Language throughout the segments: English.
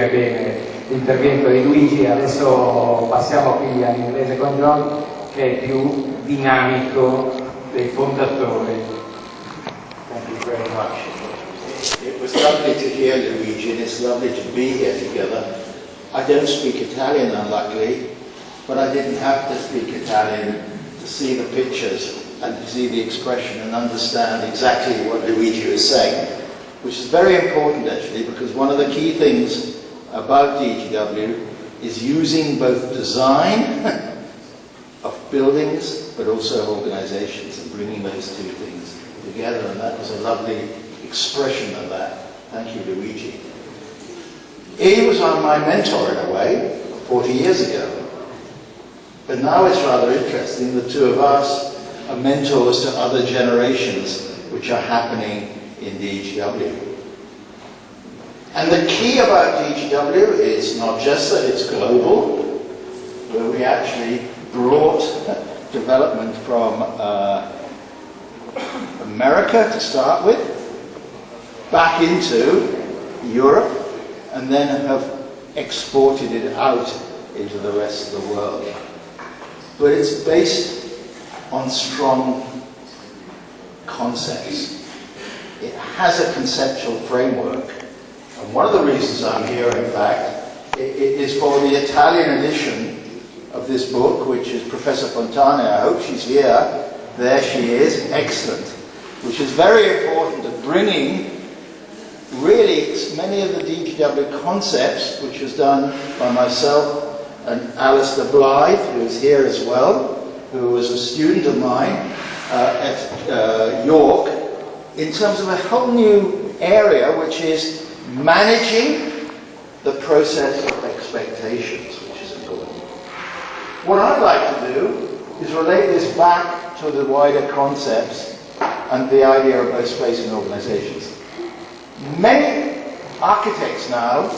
insieme bene l'intervento di Luigi. Adesso passiamo quindi all'inglese con John, che è il più dinamico dei fondatori. Thank you very much. It was lovely to hear Luigi, and it's lovely to be here together. I don't speak Italian, unluckily, but I didn't have to speak Italian to see the pictures and to see the expression and understand exactly what Luigi was saying, which is very important actually, because one of the key things about DEGW is using both design of buildings but also organizations and bringing those two things together, and that was a lovely expression of that. Thank you, Luigi. He was my mentor in a way 40 years ago, but now it's rather interesting. The two of us are mentors to other generations which are happening in DEGW. And the key about DEGW is not just that it's global, where we actually brought development from America to start with, back into Europe, and then have exported it out into the rest of the world. But it's based on strong concepts. It has a conceptual framework. And one of the reasons I'm here, in fact, it is for the Italian edition of this book, which is Professor Fontane. I hope she's here. There she is. Excellent. Which is very important at bringing really many of the DEGW concepts, which was done by myself and Alistair Blythe, who is here as well, who was a student of mine at York, in terms of a whole new area, which is managing the process of expectations, which is important. What I'd like to do is relate this back to the wider concepts and the idea of both space and organizations. Many architects now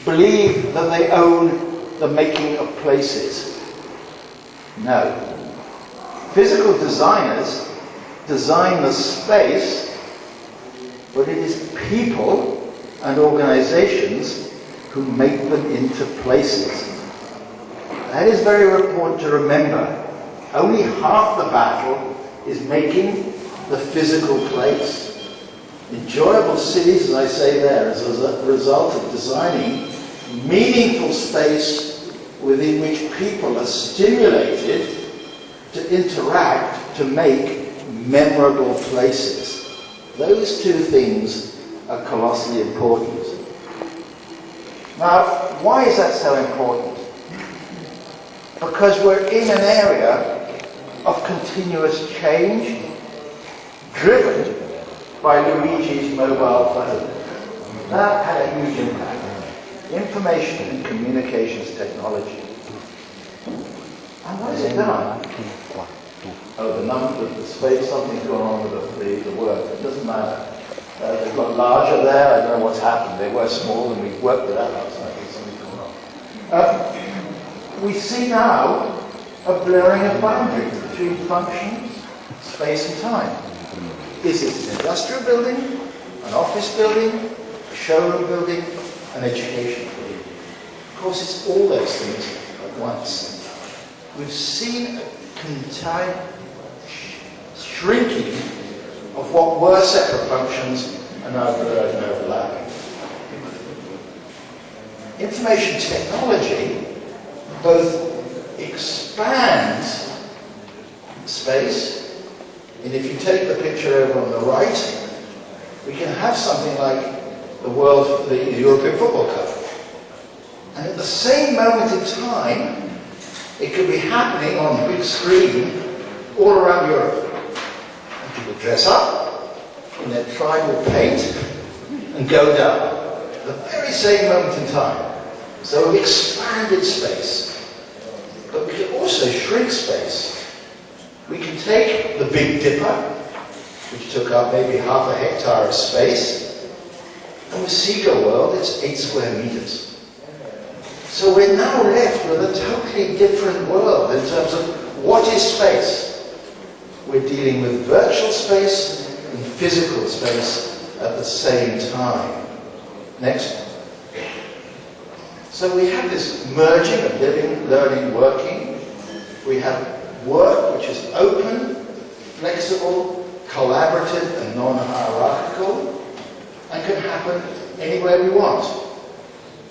believe that they own the making of places. No. Physical designers design the space, but it is people and organizations who make them into places. That is very important to remember. Only half the battle is making the physical place. Enjoyable cities, as I say there, as a result of designing meaningful space within which people are stimulated to interact, to make memorable places. Those two things are colossally important. Now, why is that so important? Because we're in an area of continuous change, driven by Luigi's mobile phone. That had a huge impact. Information and communications technology. And what has it done? Oh, the number, the space, something's gone on with the word. It doesn't matter. They've got larger there. I don't know what's happened. They were small, and we worked it out last night. Something's gone on. We see now a blurring of boundaries between functions, space and time. Is it an industrial building, an office building, a showroom building, an education building? Of course, it's all those things at once. We've seen a shrinking of what were separate functions and now blurred and overlapping. Information technology both expands space, and if you take the picture over on the right, we can have something like the European Football Cup. And at the same moment in time, it could be happening on a big screen all around Europe. And people dress up in their tribal paint and go down at the very same moment in time. So we've expanded space. But we can also shrink space. We can take the Big Dipper, which took up maybe half a hectare of space, and with Seagull World, it's 8 square meters. So we're now left with a totally different world in terms of what is space. We're dealing with virtual space and physical space at the same time. Next. So we have this merging of living, learning, working. We have work which is open, flexible, collaborative and non-hierarchical, and can happen anywhere we want,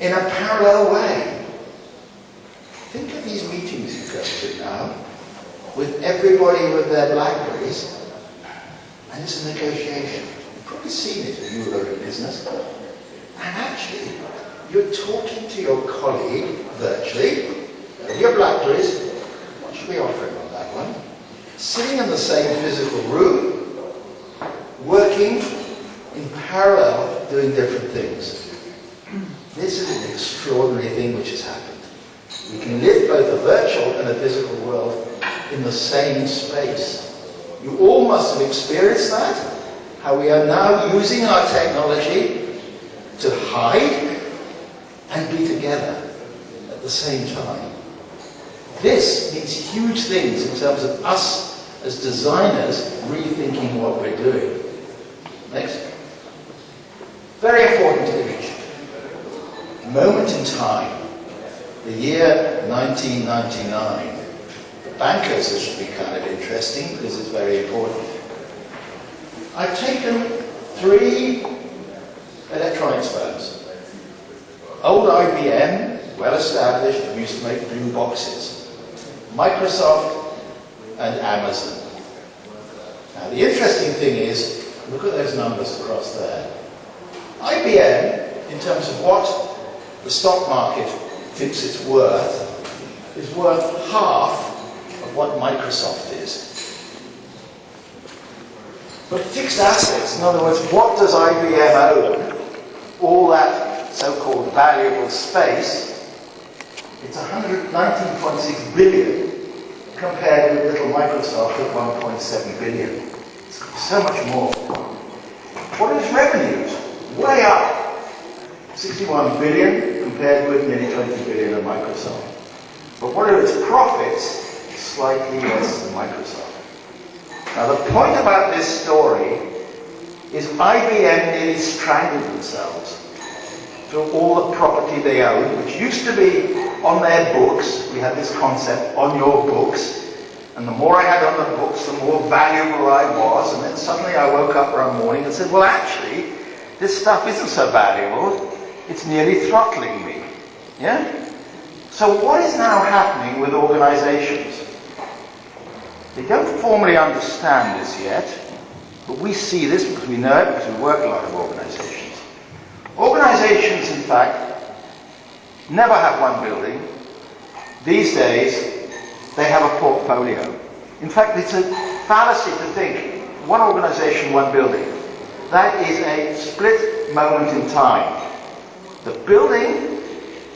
in a parallel way. Think of these meetings you go to now, with everybody with their Blackberries, and it's a negotiation. You've probably seen it if you were in business. And actually, you're talking to your colleague virtually, with your Blackberries. What should we offer him on that one? Sitting in the same physical room, working in parallel, doing different things. This is an extraordinary thing which has happened. We can live both a virtual and a physical world in the same space. You all must have experienced that, how we are now using our technology to hide and be together at the same time. This means huge things in terms of us as designers rethinking what we're doing. Next. Very important image. Moment in time. The year 1999. For bankers, this should be kind of interesting because it's very important. I've taken 3 electronics firms. Old IBM, well established, used to make blue boxes. Microsoft and Amazon. Now the interesting thing is, look at those numbers across there. IBM, in terms of what the stock market thinks it's worth, is worth half of what Microsoft is. But fixed assets, in other words, what does IBM own? All that so-called valuable space, it's 119.6 billion compared with little Microsoft at 1.7 billion. It's so much more. What are its revenues? Way up. 61 billion compared with nearly 20 billion at Microsoft. But what are its profits? Slightly less than Microsoft. Now the point about this story is IBM nearly strangled themselves through all the property they owned, which used to be on their books. We had this concept, on your books. And the more I had on the books, the more valuable I was. And then suddenly I woke up one morning and said, well, actually, this stuff isn't so valuable. It's nearly throttling me. Yeah? So what is now happening with organizations? They don't formally understand this yet, but we see this because we know it, because we work a lot of organizations. Organizations, in fact, never have one building. These days, they have a portfolio. In fact, it's a fallacy to think one organization, one building. That is a split moment in time. The building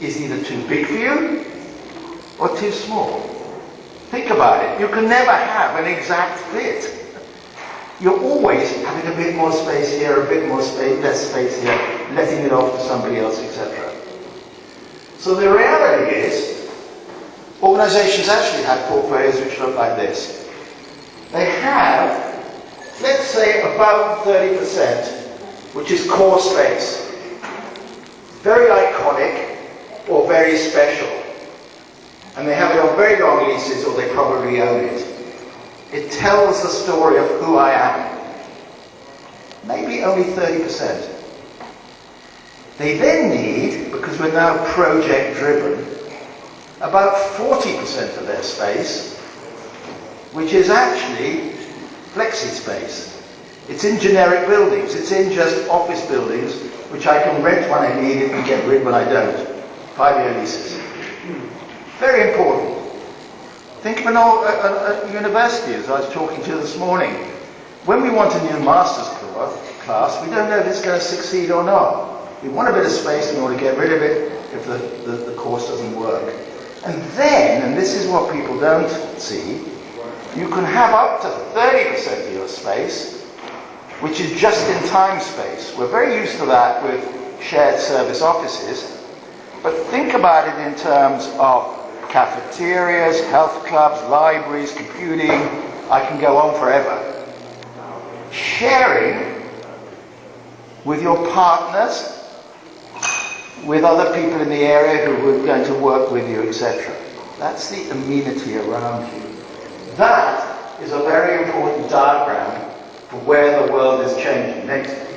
is either too big for you or too small. Think about it. You can never have an exact fit. You're always having a bit more space here, a bit more space, less space here, letting it off to somebody else, etc. So the reality is, organizations actually have portfolios which look like this. They have, let's say, about 30%, which is core space. Very iconic or very special. And they have it on very long leases, or they probably own it. It tells the story of who I am. Maybe only 30%. They then need, because we're now project driven, about 40% of their space, which is actually flexi space. It's in generic buildings. It's in just office buildings, which I can rent when I need it and get rid when I don't. 5-year leases. Very important. Think of a university, as I was talking to this morning. When we want a new master's class, we don't know if it's going to succeed or not. We want a bit of space in order to get rid of it if the course doesn't work. And then, and this is what people don't see, you can have up to 30% of your space, which is just-in-time space. We're very used to that with shared service offices, but think about it in terms of cafeterias, health clubs, libraries, computing. I can go on forever. Sharing with your partners, with other people in the area who were going to work with you, etc. That's the amenity around you. That is a very important diagram for where the world is changing. Next.